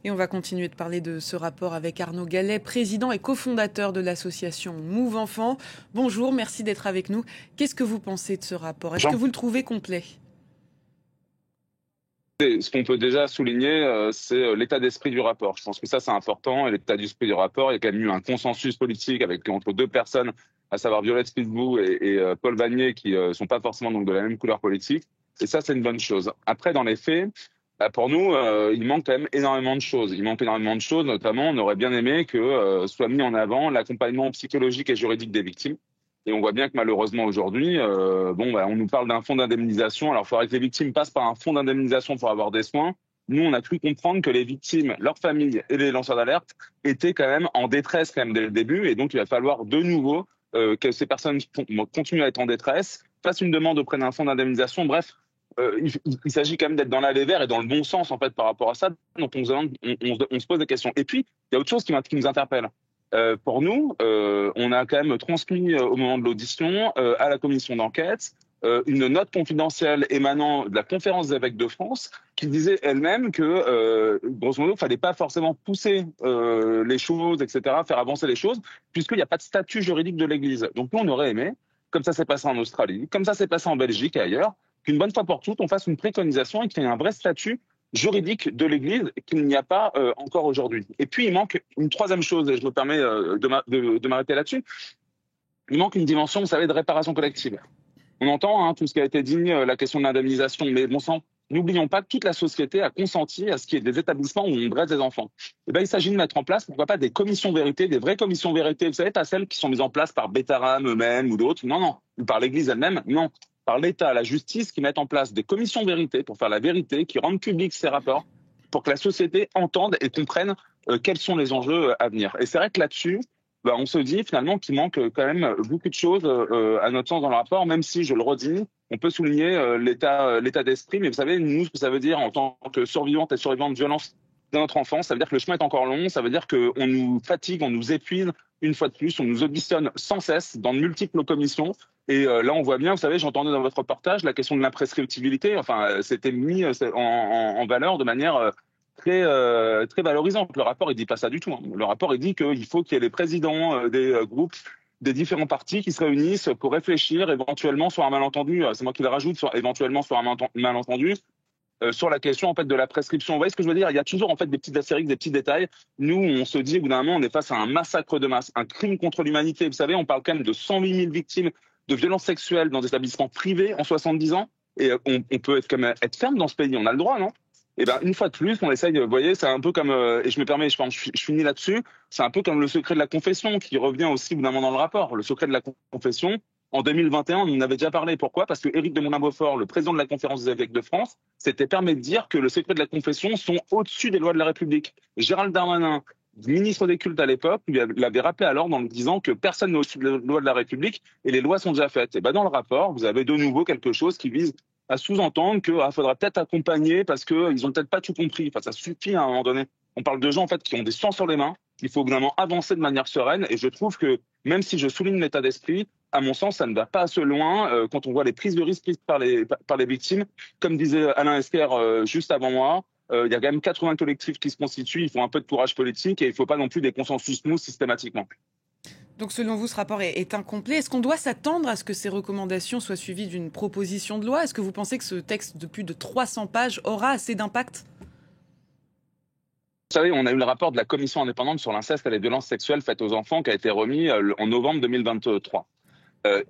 Et on va continuer de parler de ce rapport avec Arnaud Gallet, président et cofondateur de l'association Move Enfants. Bonjour, merci d'être avec nous. Qu'est-ce que vous pensez de ce rapport? Est-ce que Jean, vous le trouvez complet? ce qu'on peut déjà souligner, c'est l'état d'esprit du rapport. Je pense que ça, c'est important. Et l'état d'esprit du rapport, il y a quand même eu un consensus politique entre deux personnes, à savoir Violette Spitbou et Paul Vanier, qui sont pas forcément donc de la même couleur politique. Et ça, c'est une bonne chose. Après, dans les faits, bah, pour nous, il manque quand même énormément de choses. Il manque énormément de choses, notamment, on aurait bien aimé que soit mis en avant l'accompagnement psychologique et juridique des victimes. Et on voit bien que malheureusement aujourd'hui, on nous parle d'un fonds d'indemnisation. Alors, il faudrait que les victimes passent par un fonds d'indemnisation pour avoir des soins. Nous, on a cru comprendre que les victimes, leurs familles et les lanceurs d'alerte étaient quand même en détresse quand même dès le début. Et donc, il va falloir de nouveau que ces personnes continuent à être en détresse, fassent une demande auprès d'un fonds d'indemnisation. Bref, il s'agit quand même d'être dans l'allée vert et dans le bon sens en fait par rapport à ça. Donc, on se pose des questions. Et puis, il y a autre chose qui nous interpelle. Pour nous, on a quand même transmis au moment de l'audition à la commission d'enquête une note confidentielle émanant de la conférence des évêques de France qui disait elle-même que, grosso modo, il fallait pas forcément pousser les choses, etc., faire avancer les choses, puisqu'il n'y a pas de statut juridique de l'Église. Donc nous, on aurait aimé, comme ça s'est passé en Australie, comme ça s'est passé en Belgique et ailleurs, qu'une bonne fois pour toutes, on fasse une préconisation et qu'il y ait un vrai statut juridique de l'Église qu'il n'y a pas encore aujourd'hui. Et puis, il manque une troisième chose, et je me permets de m'arrêter là-dessus, il manque une dimension, vous savez, de réparation collective. On entend tout ce qui a été dit, la question de l'indemnisation, mais bon sang, n'oublions pas que toute la société a consenti à ce qu'il y ait des établissements où on dresse des enfants. Eh ben, il s'agit de mettre en place, pourquoi pas, des commissions vérité, des vraies commissions vérité. Vous savez, pas celles qui sont mises en place par Betaram eux-mêmes ou d'autres. Non, non. Ou par l'Église elle-même. Non. Par l'État, la justice, qui mettent en place des commissions vérité pour faire la vérité, qui rendent publics ces rapports, pour que la société entende et comprenne quels sont les enjeux à venir. Et c'est vrai que là-dessus, on se dit finalement qu'il manque quand même beaucoup de choses à notre sens dans le rapport, même si, je le redis, on peut souligner l'état d'esprit. Mais vous savez, nous, ce que ça veut dire en tant que survivante et survivante de violence de notre enfance, ça veut dire que le chemin est encore long, ça veut dire qu'on nous fatigue, on nous épuise une fois de plus, on nous auditionne sans cesse dans de multiples commissions. Et là, on voit bien, vous savez, j'entendais dans votre reportage la question de l'imprescriptibilité. Enfin, c'était mis en valeur de manière très valorisante. Le rapport, il dit pas ça du tout. Le rapport, il dit qu'il faut qu'il y ait les présidents des groupes des différents partis qui se réunissent pour réfléchir éventuellement sur un malentendu. C'est moi qui le rajoute, éventuellement sur un malentendu. Sur la question en fait de la prescription. Vous voyez ce que je veux dire? Il y a toujours en fait des petites astérix, des petits détails. Nous, on se dit au bout d'un moment, on est face à un massacre de masse, un crime contre l'humanité. Vous savez, on parle quand même de 108 000 victimes de violences sexuelles dans des établissements privés en 70 ans. Et on peut être ferme dans ce pays. On a le droit, non? Et ben une fois de plus, on essaye. Vous voyez, c'est un peu comme et je me permets, je finis là-dessus. C'est un peu comme le secret de la confession qui revient aussi au bout d'un moment dans le rapport. Le secret de la confession. En 2021, on en avait déjà parlé. Pourquoi? Parce que Éric de Moulin-Beaufort, le président de la Conférence des évêques de France, s'était permis de dire que le secret de la confession sont au-dessus des lois de la République. Gérald Darmanin, ministre des cultes à l'époque, l'avait rappelé alors en lui disant que personne n'est au-dessus des lois de la République et les lois sont déjà faites. Et ben dans le rapport, vous avez de nouveau quelque chose qui vise à sous-entendre qu'il faudra peut-être accompagner parce qu'ils ont peut-être pas tout compris. Enfin, ça suffit à un moment donné. On parle de gens en fait qui ont des sangs sur les mains. Il faut vraiment avancer de manière sereine. Et je trouve que même si je souligne l'état d'esprit, à mon sens, ça ne va pas assez loin quand on voit les prises de risque prises par les victimes. Comme disait Alain Esquer juste avant moi, il y a quand même 80 collectifs qui se constituent. Il faut un peu de courage politique et il ne faut pas non plus des consensus mous systématiquement. Donc selon vous, ce rapport est incomplet. Est-ce qu'on doit s'attendre à ce que ces recommandations soient suivies d'une proposition de loi? Est-ce que vous pensez que ce texte de plus de 300 pages aura assez d'impact? Vous savez, on a eu le rapport de la commission indépendante sur l'inceste et les violences sexuelles faites aux enfants qui a été remis en novembre 2023.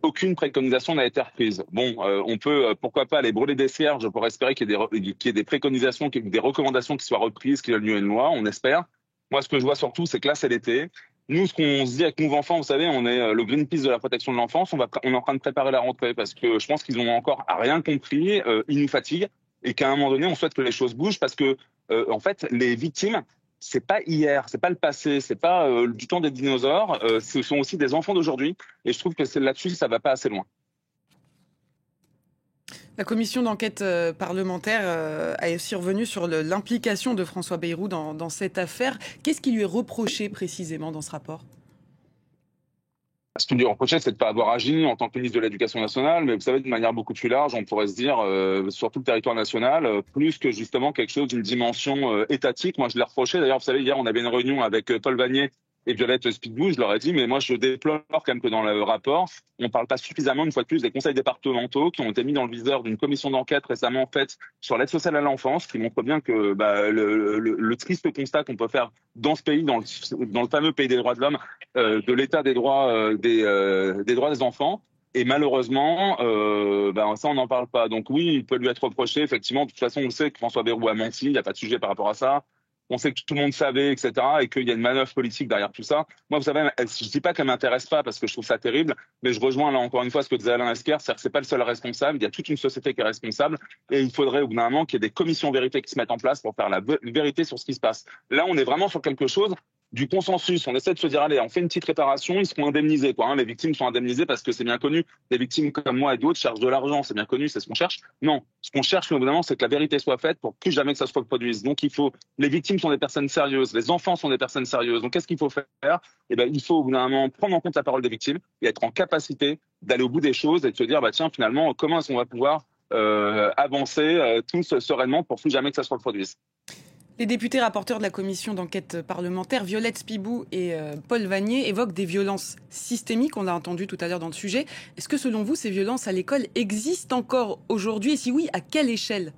Aucune préconisation n'a été reprise. Bon, on peut, pourquoi pas, aller brûler des cierges pour espérer qu'il y ait des préconisations, des recommandations qui soient reprises, qu'il y ait lieu une loi, on espère. Moi, ce que je vois surtout, c'est que là, c'est l'été. Nous, ce qu'on se dit avec Move Enfants, vous savez, on est le Greenpeace de la protection de l'enfance. On est en train de préparer la rentrée parce que je pense qu'ils n'ont encore rien compris. Ils nous fatiguent et qu'à un moment donné, on souhaite que les choses bougent parce que, en fait, les victimes, c'est pas hier, c'est pas le passé, c'est pas du temps des dinosaures. Ce sont aussi des enfants d'aujourd'hui. Et je trouve que c'est là-dessus, ça va pas assez loin. La commission d'enquête parlementaire est aussi revenue sur l'implication de François Bayrou dans cette affaire. Qu'est-ce qui lui est reproché précisément dans ce rapport? Ce qu'on lui reprochait, c'est de ne pas avoir agi en tant que ministre de l'Éducation nationale, mais vous savez, de manière beaucoup plus large, on pourrait se dire, sur tout le territoire national, plus que justement quelque chose d'une dimension étatique. Moi, je l'ai reproché. D'ailleurs, vous savez, hier, on avait une réunion avec Paul Vanier et Violette Spitbou. Je leur ai dit, mais moi, je déplore quand même que dans le rapport, on ne parle pas suffisamment, une fois de plus, des conseils départementaux qui ont été mis dans le viseur d'une commission d'enquête récemment faite sur l'aide sociale à l'enfance, qui montre bien que le triste constat qu'on peut faire dans ce pays, dans le fameux pays des droits de l'homme, de l'état des droits des droits des enfants. Et malheureusement, ça, on n'en parle pas. Donc oui, il peut lui être reproché. Effectivement, de toute façon, on le sait que François Bayrou a menti. Il n'y a pas de sujet par rapport à ça. On sait que tout le monde savait, etc., et qu'il y a une manœuvre politique derrière tout ça. Moi, vous savez, je dis pas qu'elle m'intéresse pas parce que je trouve ça terrible, mais je rejoins là encore une fois ce que disait Alain Esquer, c'est-à-dire que c'est pas le seul responsable. Il y a toute une société qui est responsable, et il faudrait au bout d'un moment qu'il y ait des commissions vérité qui se mettent en place pour faire la vérité sur ce qui se passe. Là, on est vraiment sur quelque chose du consensus. On essaie de se dire, allez, on fait une petite réparation, ils seront indemnisés, quoi. Hein. Les victimes sont indemnisées parce que c'est bien connu. Les victimes comme moi et d'autres cherchent de l'argent, c'est bien connu, c'est ce qu'on cherche. Non, ce qu'on cherche, évidemment, c'est que la vérité soit faite pour plus jamais que ça se reproduise. Donc, les victimes sont des personnes sérieuses, les enfants sont des personnes sérieuses. Donc, qu'est-ce qu'il faut faire? Eh ben, il faut, au bout d'un moment, prendre en compte la parole des victimes et être en capacité d'aller au bout des choses et de se dire, tiens, finalement, comment est-ce qu'on va pouvoir avancer tous sereinement pour plus jamais que ça se reproduise. Les députés rapporteurs de la commission d'enquête parlementaire, Violette Spitbou et Paul Vanier, évoquent des violences systémiques, on l'a entendu tout à l'heure dans le sujet. Est-ce que selon vous, ces violences à l'école existent encore aujourd'hui? Et si oui, à quelle échelle?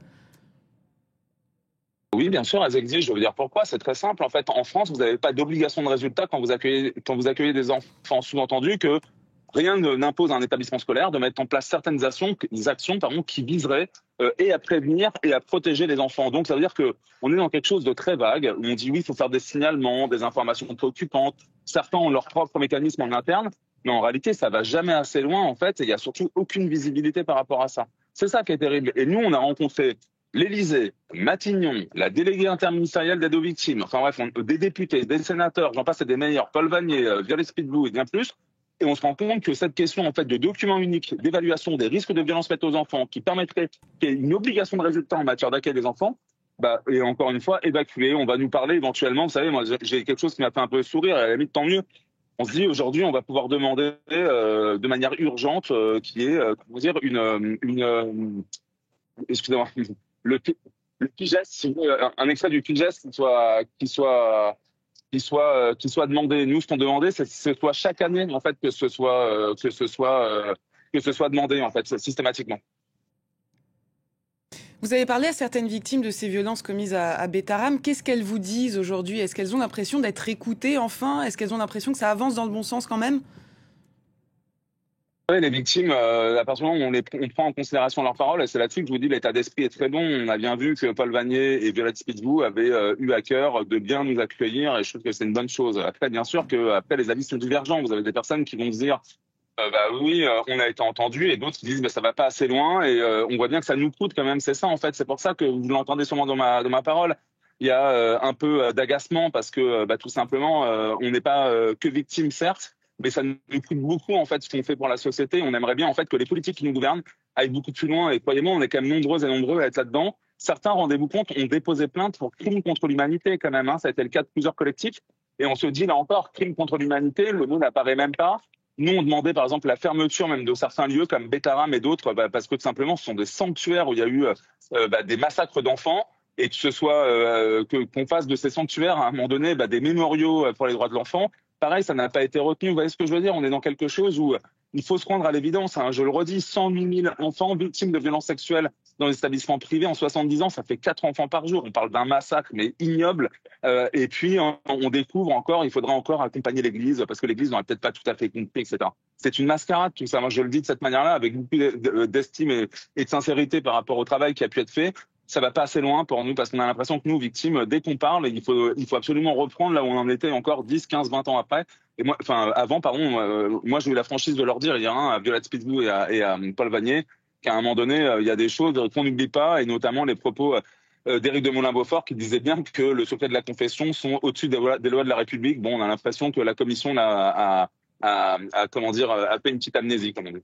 Oui, bien sûr, elles existent. Je veux vous dire pourquoi. C'est très simple. En fait, en France, vous n'avez pas d'obligation de résultat quand vous accueillez des enfants. Sous-entendu que rien n'impose à un établissement scolaire de mettre en place certaines actions qui viseraient et à prévenir et à protéger les enfants. Donc, ça veut dire que on est dans quelque chose de très vague, où on dit oui, il faut faire des signalements, des informations préoccupantes. Certains ont leur propre mécanisme en interne, mais en réalité, ça va jamais assez loin, en fait, et il y a surtout aucune visibilité par rapport à ça. C'est ça qui est terrible. Et nous, on a rencontré l'Élysée, Matignon, la déléguée interministérielle d'aide aux victimes, enfin bref, des députés, des sénateurs, j'en passe et des meilleurs, Paul Vanier, Violette Spitbou et bien plus. Et on se rend compte que cette question en fait de document unique d'évaluation des risques de violence faite aux enfants, qui permettrait qu'il y ait une obligation de résultat en matière d'accueil des enfants, et encore une fois, évacuer. On va nous parler éventuellement, vous savez, moi j'ai quelque chose qui m'a fait un peu sourire, et à la limite tant mieux. On se dit aujourd'hui, on va pouvoir demander de manière urgente qui est, comment dire, excusez-moi, le, le PIGES, si vous voulez, un extrait du PIGES qui soit demandé. Nous, ce qu'on demandait, c'est que ce soit chaque année, en fait, que ce soit demandé, en fait, systématiquement. Vous avez parlé à certaines victimes de ces violences commises à Bétarame. Qu'est-ce qu'elles vous disent aujourd'hui? Est-ce qu'elles ont l'impression d'être écoutées enfin? Est-ce qu'elles ont l'impression que ça avance dans le bon sens quand même? Les victimes, à partir du moment où on prend en considération leurs paroles, et c'est là-dessus que je vous dis l'état d'esprit est très bon. On a bien vu que Paul Vanier et Violette Spitbou avaient eu à cœur de bien nous accueillir, et je trouve que c'est une bonne chose. Après, bien sûr que après les avis sont divergents. Vous avez des personnes qui vont se dire oui, on a été entendu, et d'autres qui disent ça va pas assez loin, et on voit bien que ça nous coûte quand même. C'est ça en fait. C'est pour ça que vous l'entendez sûrement dans ma parole. Il y a un peu d'agacement parce que tout simplement on n'est pas que victime certes, mais ça nous coûte beaucoup en fait ce qu'on fait pour la société. On aimerait bien en fait que les politiques qui nous gouvernent aillent beaucoup plus loin, et croyez-moi, on est quand même nombreux et nombreux à être là-dedans. Certains, rendez-vous compte, ont déposé plainte pour crime contre l'humanité quand même. Hein. Ça a été le cas de plusieurs collectifs, et on se dit là encore, crime contre l'humanité, le mot n'apparaît même pas. Nous, on demandait par exemple la fermeture même de certains lieux comme Bétarame et d'autres, parce que tout simplement, ce sont des sanctuaires où il y a eu des massacres d'enfants, et que ce soit qu'on fasse de ces sanctuaires à un moment donné des mémoriaux pour les droits de l'enfant. Pareil, ça n'a pas été retenu. Vous voyez ce que je veux dire? On est dans quelque chose où il faut se rendre à l'évidence. Hein. Je le redis, 108 000 enfants victimes de violences sexuelles dans les établissements privés en 70 ans, ça fait 4 enfants par jour. On parle d'un massacre, mais ignoble. Et puis, on découvre encore, il faudra encore accompagner l'Église, parce que l'Église n'aurait peut-être pas tout à fait compris, etc. C'est une mascarade, tout ça. Moi, je le dis de cette manière-là, avec beaucoup d'estime et de sincérité par rapport au travail qui a pu être fait. Ça va pas assez loin pour nous, parce qu'on a l'impression que nous, victimes, dès qu'on parle, il faut absolument reprendre là où on en était encore 10, 15, 20 ans après. Et moi, avant, pardon, moi, j'ai eu la franchise de leur dire hier à Violette Spitbou et à Paul Vanier qu'à un moment donné, il y a des choses qu'on n'oublie pas, et notamment les propos d'Éric de Moulin-Beaufort qui disait bien que le secret de la confession sont au-dessus des lois de la République. Bon, on a l'impression que la commission a fait une petite amnésie, comme on dit.